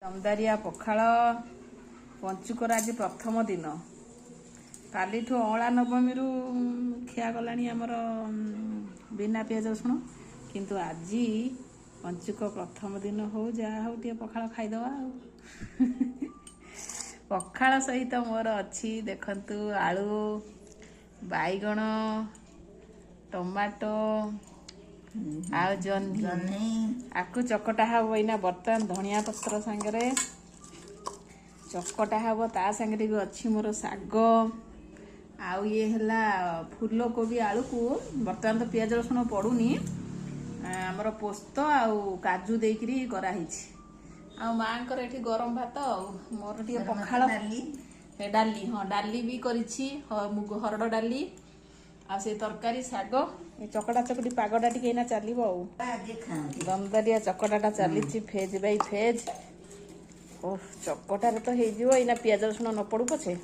दमदारिया पखाल पंचुकर आज प्रथम दिन कालीठू अँला नवमी खिया गलानी आमर बिना पियाज रसुण किंतु आज पंचुक प्रथम दिन हो जा हो टे पखाल खाईदवा पखाल सहित मोर अच्छी देखंतु आलू बैगण टमाटो आ जन्नी आकु चकटा हम इना बर्तमान धनिया पत्र सांगे चकटा हम ता सांगे भी अच्छी मोर साग आउ ये है फूल कोबी आलू को बर्तमान तो पियाज रसुण पड़ूनी आमर पोस्त आउ काजू देकरी कराही आ माँ ये गरम भात मोर टे पखाल डाली हाँ डाली भी करी हरड़ डाली आ से तरकारी साग चकटा चकटी पागटा टी चलो दमदारिया चकटाटा चली फेज बाई फेज ओह चकटार तो हो पियाज रसुण न पड़ू पछे